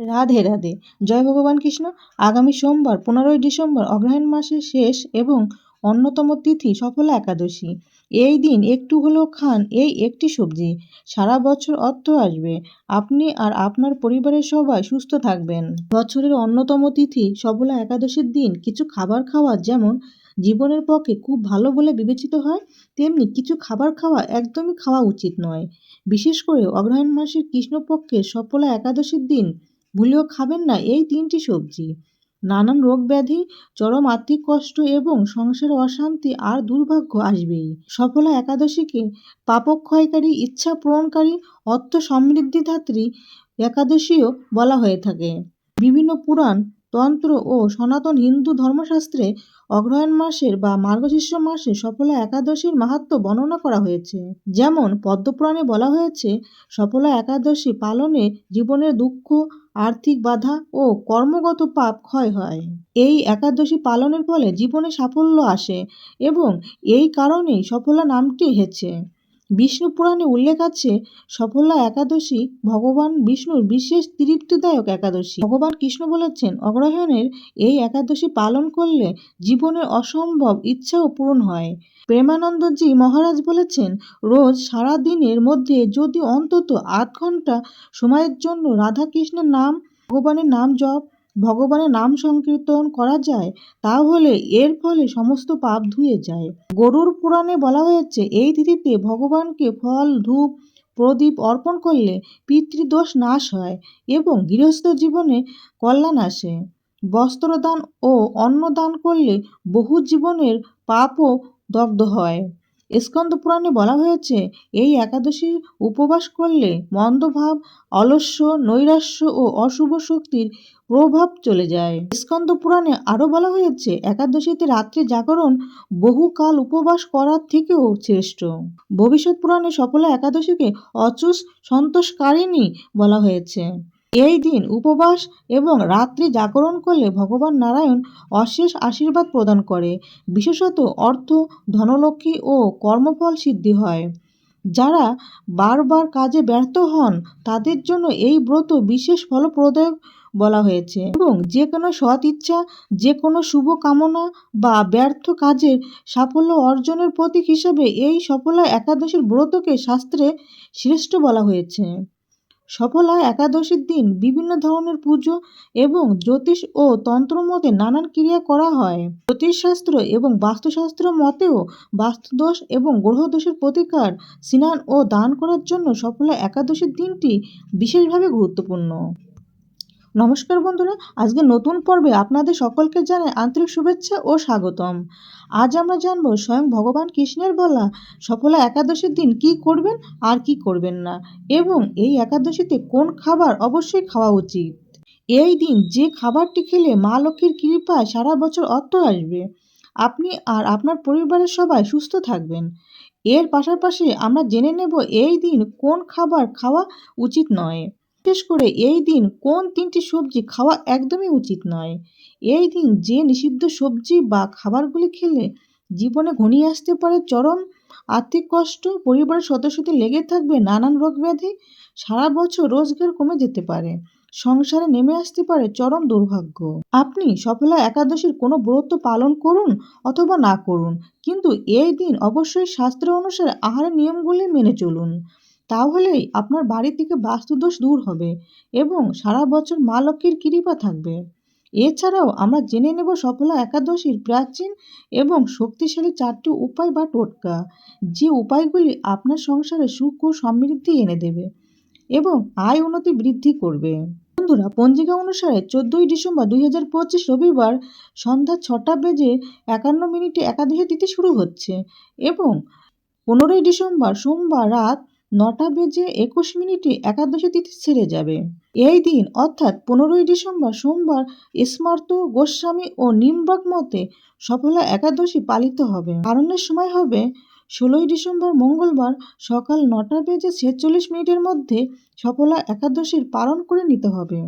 রাধে রাধে। জয় ভগবান কৃষ্ণ। আগামী সোমবার 15ই ডিসেম্বর অগ্রহায়ণ মাসের শেষ এবং অন্যতম তিথি সফলা একাদশী। এই দিন একটু হলেও খান এই একটি সবজি, সারা বছর অর্থ আসবে। আপনি আর আপনার পরিবারের সবাই সুস্থ থাকবেন। বছরের অন্যতম তিথি সফলা একাদশীর দিন কিছু খাবার খাওয়া যেমন জীবনের পক্ষে খুব ভালো বলে বিবেচিত হয়, তেমনি কিছু খাবার খাওয়া একদমই খাওয়া উচিত নয়। বিশেষ করে অগ্রহায়ণ মাসের কৃষ্ণপক্ষের সফলা একাদশীর দিন ভুলেও খাবেন না এই তিনটি সবজি। নানান রোগ ব্যাধি, চরম আর্থিক কষ্ট এবং সংসারে অশান্তি আর দুর্ভাগ্য আসবেই। সফলা একাদশীকে পাপক্ষয়কারী, ইচ্ছা পূরণকারী, অর্থ সমৃদ্ধিদাত্রী একাদশীও বলা হয়ে থাকে। বিভিন্ন পুরাণ, তন্ত্র ও সনাতন হিন্দু ধর্মশাস্ত্রে অগ্রহায়ণ মাসের বা মার্গশীর্ষ মাসে সফলা একাদশীর মাহাত্ম্য বর্ণনা করা হয়েছে। যেমন পদ্মপুরাণে বলা হয়েছে, সফলা একাদশী পালনে জীবনের দুঃখ, আর্থিক বাধা ও কর্মগত পাপ ক্ষয় হয়। এই একাদশী পালনের ফলে জীবনে সাফল্য আসে এবং এই কারণেই সফলা নামটি এসেছে। বিষ্ণু পুরাণে উল্লেখ আছে, সফলা একাদশী ভগবান বিষ্ণুর বিশেষ তৃপ্তিদায়ক একাদশী। ভগবান কৃষ্ণ বলেছেন, অগ্রহায়ণের এই একাদশী পালন করলে জীবনের অসম্ভব ইচ্ছাও পূরণ হয়। প্রেমানন্দজি মহারাজ বলেছেন, রোজ সারা দিনের মধ্যে যদি অন্তত 8 ঘন্টা সময়ের জন্য রাধা কৃষ্ণের নাম, ভগবানের নাম জপ, ভগবানের নাম সংকীর্তন করা যায়, তাহলে এর ফলে সমস্ত পাপ ধুয়ে যায়। গরুড় পুরাণে বলা হয়েছে, এই তিথিতে ভগবানকে ফল, ধূপ, প্রদীপ অর্পণ করলে পিতৃদোষ নাশ হয় এবং গৃহস্থ জীবনে কল্যাণ আসে। বস্ত্রদান ও অন্ন দান করলে বহু জীবনের পাপও দগ্ধ হয়। স্কন্দ পুরাণে বলা হয়েছে, এই একাদশীর উপবাস করলে মন্দভাব, অলস্য, নৈরাশ্য ও অশুভ শক্তির প্রভাব চলে যায়। স্কন্দ পুরাণে আরও বলা হয়েছে, একাদশীতে রাত্রে জাগরণ বহুকাল উপবাস করার থেকেও শ্রেষ্ঠ। ভবিষ্যৎ পুরাণে সফলা একাদশীকে অচুষ সন্তোষকারিণী বলা হয়েছে। এই দিন উপবাস এবং রাত্রি জাগরণ করলে ভগবান নারায়ণ অশেষ আশীর্বাদ প্রদান করে, বিশেষত অর্থ, ধনলক্ষ্মী ও কর্মফল সিদ্ধি হয়। যারা বারবার কাজে ব্যর্থ হন তাদের জন্য এই ব্রত বিশেষ ফলপ্রদায়ক বলা হয়েছে এবং যে কোনো সৎ ইচ্ছা, যে কোনো শুভ কামনা বা ব্যর্থ কাজের সাফল্য অর্জনের প্রতীক হিসেবে এই সফলা একাদশীর ব্রতকে শাস্ত্রে শ্রেষ্ঠ বলা হয়েছে। সফলা একাদশীর দিন বিভিন্ন ধরনের পুজো এবং জ্যোতিষ ও তন্ত্র মতে নানান ক্রিয়া করা হয়। জ্যোতিষশাস্ত্র এবং বাস্তুশাস্ত্র মতেও বাস্তুদোষ এবং গ্রহদোষের প্রতিকার, স্নান ও দান করার জন্য সফলা একাদশীর দিনটি বিশেষভাবে গুরুত্বপূর্ণ। নমস্কার বন্ধুরা, আজকে নতুন পর্বে আপনাদের সকলকে জানাই আন্তরিক শুভেচ্ছা ও স্বাগতম। আজ আমরা জানব স্বয়ং ভগবান কৃষ্ণের বলা সফলা একাদশীর দিন কি করবেন আর কি করবেন না, এবং এই একাদশীতে কোন খাবার অবশ্যই খাওয়া উচিত। এই দিন যে খাবারটি খেলে মা লক্ষ্মীর কৃপায় সারা বছর অর্থ আসবে, আপনি আর আপনার পরিবারের সবাই সুস্থ থাকবেন। এর পাশাপাশি আমরা জেনে নেব এই দিন কোন খাবার খাওয়া উচিত নয়, বিশেষ করে এই দিন কোন 3টি সবজি খাওয়া একদমই উচিত নয়। এই দিন যে নিষিদ্ধ সবজি বা খাবারগুলি খেলে জীবনে ঘনিয়ে আসতে পারে চরম আর্থিক কষ্ট, পরিবারের সদস্যদের লেগে থাকবে নানান রোগ ব্যাধি, সারা বছর রোজগার কমে যেতে পারে, সংসারে নেমে আসতে পারে চরম দুর্ভাগ্য। আপনি সফলা একাদশীর কোনো ব্রত পালন করুন অথবা না করুন, কিন্তু এই দিন অবশ্যই শাস্ত্র অনুসারে আহারের নিয়মগুলি মেনে চলুন। তাহলেই আপনার বাড়ি থেকে বাস্তুদোষ দূর হবে এবং সারা বছর মা লক্ষ্মীর কৃপা থাকবে। এছাড়াও আমরা জেনে নেব সফলা একাদশীর প্রাচীন এবং শক্তিশালী 4টি উপায় বা টোটকা, যে উপায়গুলি আপনার সংসারে সুখ ও সমৃদ্ধি এনে দেবে এবং আয় উন্নতি বৃদ্ধি করবে। বন্ধুরা, পঞ্জিকা অনুসারে 14ই ডিসেম্বর 2025 রবিবার সন্ধ্যা 6:51 একাদশী তিথি শুরু হচ্ছে এবং 15ই ডিসেম্বর সোমবার রাত 9:21 একাদশী তিথি ছেড়ে যাবে। এই দিন অর্থাৎ 15ই ডিসেম্বর সোমবার স্মার্ত গোস্বামী ও নিম্বার্ক মতে সফলা একাদশী পালিত হবে। পালনের সময় হবে 16ই ডিসেম্বর মঙ্গলবার সকাল 9:46 মধ্যে সফলা একাদশীর পালন করে নিতে হবে।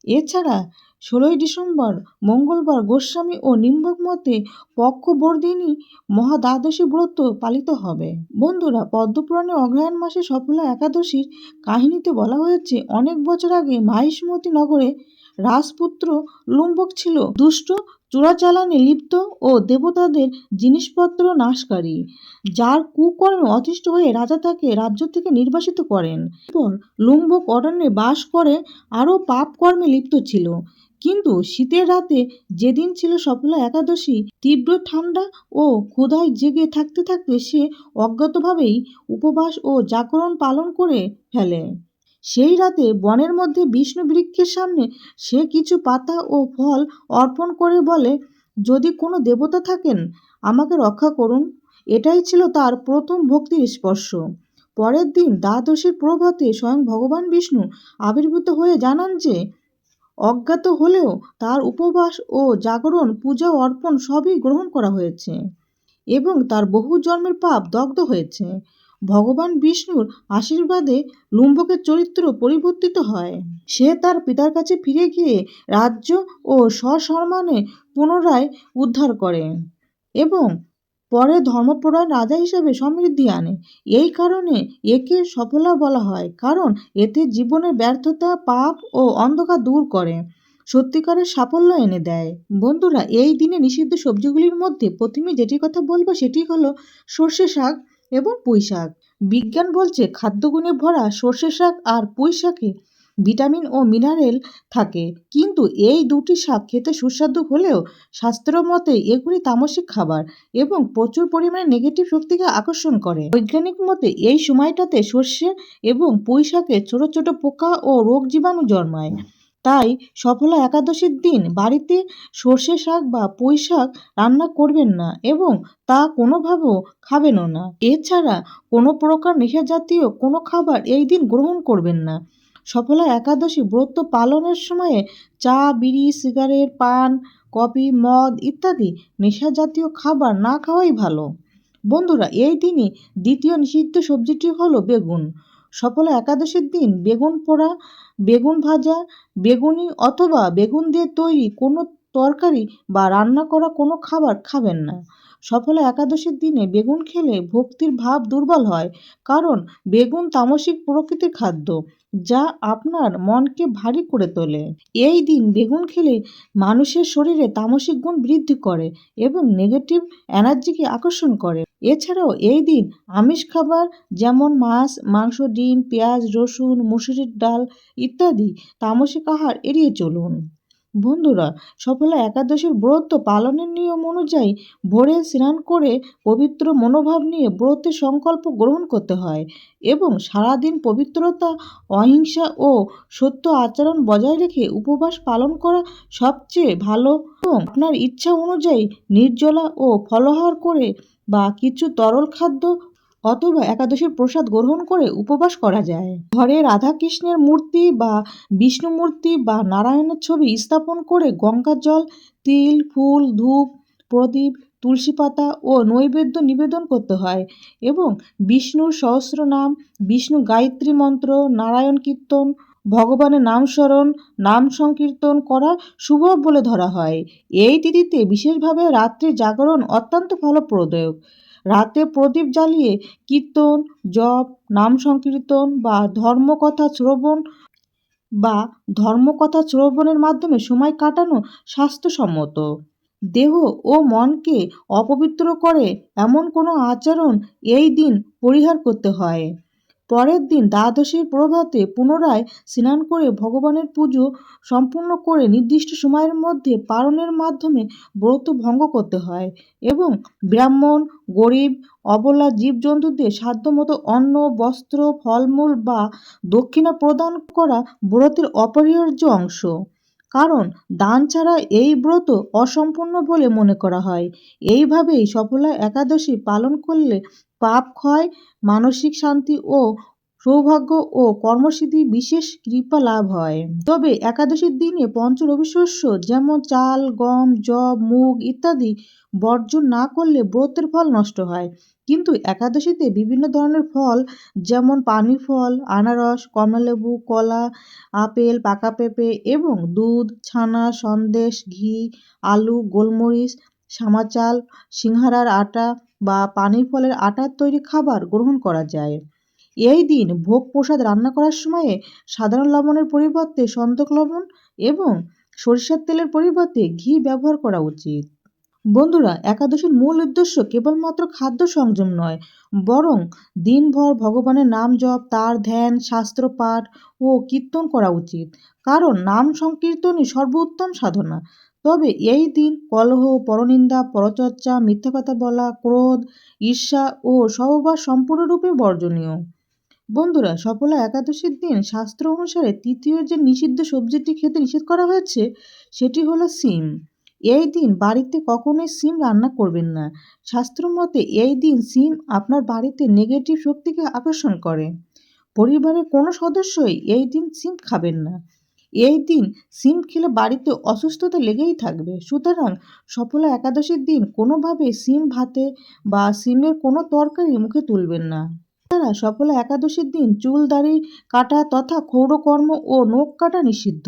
এছাড়া 16ই ডিসেম্বর মঙ্গলবার গোস্বামী ও নিম্বক মতে পক্ষবর্ধিনী মহাদ্বাদশী ব্রত পালিত হবে। বন্ধুরা, পদ্মপুরাণে অগ্রহায়ণ মাসে সফলা একাদশীর কাহিনীতে বলা হয়েছে, অনেক বছর আগে মাহিষ্মতি নগরে রাজপুত্র লুম্বক ছিল দুষ্ট, চোরাচালানে লিপ্ত ও দেবতাদের জিনিসপত্র নাশকারী, যার কুকর্মে অতিষ্ঠ হয়ে রাজা তাকে রাজ্য থেকে নির্বাসিত করেন। এরপর লুম্বক অরণ্যে বাস করে আরও পাপ কর্মে লিপ্ত ছিল। কিন্তু শীতের রাতে, যেদিন ছিল সফলা একাদশী, তীব্র ঠান্ডা ও ক্ষুধায় জেগে থাকতে থাকতে সে অজ্ঞাতভাবেই উপবাস ও জাগরণ পালন করে ফেলে। সেই রাতে বনের মধ্যে বিষ্ণু বৃক্ষের সামনে সে কিছু পাতা ও ফল অর্পণ করে বলে, যদি কোনো দেবতা থাকেন আমাকে রক্ষা করুন। এটাই ছিল তার প্রথম ভক্তির স্পর্শ। পরের দিন দ্বাদশীর প্রভাতে স্বয়ং ভগবান বিষ্ণু আবির্ভূত হয়ে জানান যে, অজ্ঞাত হলেও তার উপবাস ও জাগরণ, পূজা ও অর্পণ সবই গ্রহণ করা হয়েছে এবং তার বহু জন্মের পাপ দগ্ধ হয়েছে। ভগবান বিষ্ণুর আশীর্বাদে লুম্বকের চরিত্র পরিবর্তিত হয়। সে তার পিতার কাছে ফিরে গিয়ে রাজ্য ও সসম্মানে পুনরায় উদ্ধার করে এবং পরে ধর্মপরায়ণ রাজা হিসেবে সমৃদ্ধি আনে। এই কারণে একে সফলা বলা হয়, কারণ এতে জীবনের ব্যর্থতা, পাপ ও অন্ধকার দূর করে, সত্যিকারের সাফল্য এনে দেয়। বন্ধুরা, এই দিনে নিষিদ্ধ সবজিগুলির মধ্যে প্রথমে যেটি কথা বলবো সেটি হলো সর্ষে শাক এবং পুঁই শাক। বিজ্ঞান বলছে, খাদ্যগুণে ভরা সর্ষে শাক আর পুঁই শাকে ভিটামিন ও মিনারেল থাকে, কিন্তু এই দুটি শাক খেতে সুস্বাদু হলেও শাস্ত্র মতে এগুলি তামসিক খাবার এবং প্রচুর পরিমাণে নেগেটিভ শক্তিকে আকর্ষণ করে। বৈজ্ঞানিক মতে এই সময়টাতে সর্ষে এবং পুঁই শাকে ছোট ছোট পোকা ও রোগ জীবাণু জন্মায়। তাই সফলা একাদশীর দিন বাড়িতে সর্ষে শাক বা পুঁই শাক রান্না করবেন না এবং তা কোনোভাবেও খাবেনও না। এছাড়া কোনো প্রকার নেশাজাতীয় কোনো খাবার এই দিন গ্রহণ করবেন না। সফলা একাদশী ব্রত পালনের সময়ে চা, বিড়ি, সিগারেট, পান, কফি, মদ ইত্যাদি নেশাজাতীয় খাবার না খাওয়াই ভালো। বন্ধুরা, এই দিনে দ্বিতীয় নিষিদ্ধ সবজিটি হলো বেগুন। সফলা একাদশীর দিন বেগুন পোড়া, বেগুন ভাজা, বেগুনি অথবা বেগুন দিয়ে তৈরি কোনো তরকারি বা রান্না করা কোনো খাবার খাবেন না। সফলা একাদশীর দিনে বেগুন খেলে ভক্তির ভাব দুর্বল হয়, কারণ বেগুন তামসিক প্রকৃতির খাদ্য, যা আপনার মনকে ভারী করে তোলে। এই দিন বেগুন খেলে মানুষের শরীরে তামসিক গুণ বৃদ্ধি করে এবং নেগেটিভ এনার্জিকে আকর্ষণ করে। এছাড়াও এই দিন আমিষ খাবার যেমন মাছ, মাংস, ডিম, পেঁয়াজ, রসুন, মুসুরির ডাল ইত্যাদি তামসিক আহার এড়িয়ে চলুন। বন্ধুরা, সফলা একাদশীর ব্রত পালনের নিয়ম অনুযায়ী ভোরে স্নান করে পবিত্র মনোভাব নিয়ে ব্রতের সংকল্প গ্রহণ করতে হয় এবং সারাদিন পবিত্রতা, অহিংসা ও সত্য আচরণ বজায় রেখে উপবাস পালন করা সবচেয়ে ভালো। এবং আপনার ইচ্ছা অনুযায়ী নির্জলা ও ফলাহার করে বা কিছু তরল খাদ্য অথবা একাদশীর প্রসাদ গ্রহণ করে উপবাস করা যায়। ঘরে রাধাকৃষ্ণের মূর্তি বা বিষ্ণু মূর্তি বা নারায়ণের ছবি স্থাপন করে গঙ্গার জল, তিল, ফুল, ধূপ, প্রদীপ, তুলসী পাতা ও নৈবেদ্য নিবেদন করতে হয় এবং বিষ্ণুর সহস্রনাম, বিষ্ণু গায়ত্রী মন্ত্র, নারায়ণ কীর্তন, ভগবানের নাম স্মরণ, নাম সংকীর্তন করা শুভ বলে ধরা হয়। এই তিথিতে বিশেষভাবে রাত্রে জাগরণ অত্যন্ত ফলপ্রদায়ক। রাতে প্রদীপ জ্বালিয়ে কীর্তন, জপ, নাম সংকীর্তন ধর্মকথা শ্রবণের মাধ্যমে সময় কাটানো স্বাস্থ্যসম্মত। দেহ ও মনকে অপবিত্র করে এমন কোনো আচরণ এই দিন পরিহার করতে হয়। পরের দিন দ্বাদশীর প্রভাতে পুনরায় স্নান করে ভগবানের পুজো সম্পূর্ণ করে নির্দিষ্ট সময়ের মধ্যে পালনের মাধ্যমে ব্রত ভঙ্গ করতে হয় এবং ব্রাহ্মণ, গরিব, অবলা জীবজন্তুদের সাধ্যমতো অন্ন, বস্ত্র, ফলমূল বা দক্ষিণা প্রদান করা ব্রতের অপরিহার্য অংশ, কারণ দান ছাড়া এই ব্রত অসম্পূর্ণ বলে মনে করা হয়। এইভাবেই সফলা একাদশী পালন করলে পাপ ক্ষয়, মানসিক শান্তি ও সৌভাগ্য ও কর্মসিদ্ধি বিশেষ কৃপা লাভ হয়। তবে একাদশীর দিনে পঞ্চরবি শস্য যেমন চাল, গম, যব, মুগ ইত্যাদি বর্জন না করলে ব্রতের ফল নষ্ট হয়। কিন্তু একাদশীতে বিভিন্ন ধরনের ফল যেমন পানি ফল, আনারস, কমলালেবু, কলা, আপেল, পাকা পেঁপে এবং দুধ, ছানা, সন্দেশ, ঘি, আলু, গোলমরিচ, সামা চাল, সিংহারার আটা বা পানির ফলের আটার তৈরি খাবার গ্রহণ করা যায়। এই দিন ভোগ প্রসাদ রান্না করার সময়ে সাধারণ লবণের পরিবর্তে সন্দক লবণ এবং সরিষার তেলের পরিবর্তে ঘি ব্যবহার করা উচিত। বন্ধুরা, একাদশীর মূল উদ্দেশ্য কেবলমাত্র খাদ্য সংযম নয়, বরং দিনভর ভগবানের নাম জপ, তার ধ্যান, শাস্ত্র পাঠ ও কীর্তন করা উচিত। কারণ নাম সংকীর্তনই সর্বোত্তম সাধনা। তবে এই দিন কলহ, পরনিন্দা, পরচর্চা, মিথ্যা কথা বলা, ক্রোধ, ঈর্ষা ও সহবাস সম্পূর্ণরূপে বর্জনীয়। বন্ধুরা, সফলা একাদশীর দিন শাস্ত্র অনুসারে তৃতীয় যে নিষিদ্ধ সবজিটি খেতে নিষেধ করা হয়েছে সেটি হলো শিম। এই দিন বাড়িতে কখনোই শিম রান্না করবেন না। শাস্ত্র মতে এই দিন শিম আপনার বাড়িতে নেগেটিভ শক্তিকে আকর্ষণ করে। পরিবারের কোনো সদস্যই এই দিন শিম খাবেন না। এই দিন শিম খেলে বাড়িতে অসুস্থতা লেগেই থাকবে। সুতরাং সফলা একাদশীর দিন কোনোভাবে শিম ভাতে বা শিমের কোনো তরকারি মুখে তুলবেন না। তারা সফলা একাদশীর দিন চুল দাড়ি কাটা তথা ক্ষৌরকর্ম ও নখ কাটা নিষিদ্ধ।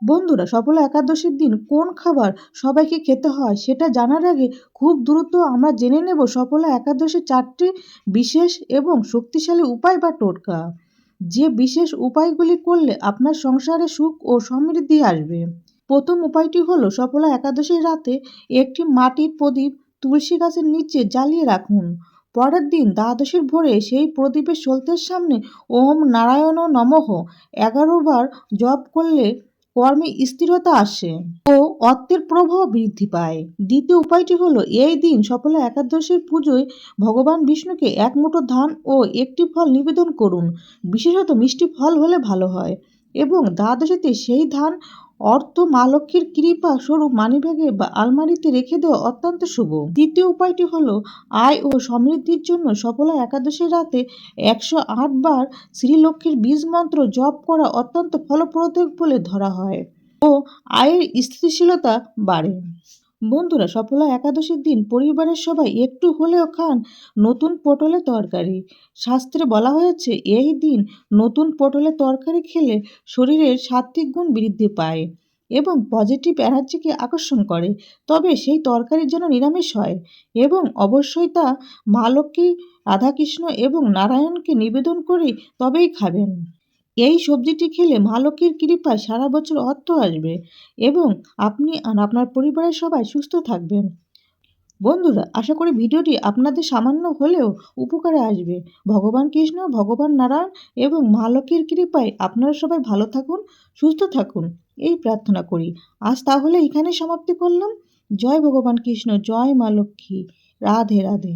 বন্ধুরা, সফলা একাদশীর দিন কোন খাবার সবাইকে খেতে হয় সেটা জানার আগে খুব দ্রুত আমরা জেনে নেব সফলা একাদশীর 4টি বিশেষ এবং শক্তিশালী উপায় বা টোটকা। যে বিশেষ উপায়গুলি করলে আপনার সংসারে সুখ ও সমৃদ্ধি আসবে। প্রথম উপায়টি হলো সফলা একাদশীর রাতে একটি মাটির প্রদীপ তুলসী গাছের নিচে জ্বালিয়ে রাখুন। পরের দিন দ্বাদশীর ভোরে সেই প্রদীপের সলতের সামনে ওম নারায়ণ নমঃ 11 বার জপ করলে কর্মে স্থিরতা আসে ও অর্থের প্রবাহ বৃদ্ধি পায়। দ্বিতীয় উপায়টি হলো এই দিন সফলা একাদশীর পুজোয় ভগবান বিষ্ণুকে এক মুঠো ধান ও একটি ফল নিবেদন করুন। বিশেষত মিষ্টি ফল হলে ভালো হয় এবং দ্বাদশীতে সেই ধান অর্থ মা লক্ষ্মীর কৃপা স্বরূপ মানিব্যাগে বা আলমারিতে রেখে দেওয়া অত্যন্ত শুভ। তৃতীয় উপায়টি হলো আয় ও সমৃদ্ধির জন্য সফলা একাদশীর রাতে 108 বার শ্রীলক্ষ্মীর বীজ মন্ত্র জপ করা অত্যন্ত ফলপ্রদ বলে ধরা হয় ও আয়ের স্থিতিশীলতা বাড়ে। বন্ধুরা, সফলা একাদশীর দিন পরিবারের সবাই একটু হলেও খান নতুন পটলের তরকারি। শাস্ত্রে বলা হয়েছে এই দিন নতুন পটলের তরকারি খেলে শরীরের সাত্ত্বিক গুণ বৃদ্ধি পায় এবং পজিটিভ এনার্জিকে আকর্ষণ করে। তবে সেই তরকারি যেন নিরামিষ হয় এবং অবশ্যই তা মা লক্ষ্মী, রাধাকৃষ্ণ এবং নারায়ণকে নিবেদন করে তবেই খাবেন। এই সবজিটি খেলে মা লক্ষ্মীর কৃপায় সারা বছর অর্থ আসবে এবং আপনি আর আপনার পরিবারের সবাই সুস্থ থাকবেন। বন্ধুরা, আশা করি ভিডিওটি আপনাদের সামান্য হলেও উপকারে আসবে। ভগবান কৃষ্ণ, ভগবান নারায়ণ এবং মা লক্ষ্মীর কৃপায় আপনারা সবাই ভালো থাকুন, সুস্থ থাকুন এই প্রার্থনা করি। আজ তাহলে এখানে সমাপ্তি করলাম। জয় ভগবান কৃষ্ণ, জয় মা লক্ষ্মী, রাধে রাধে।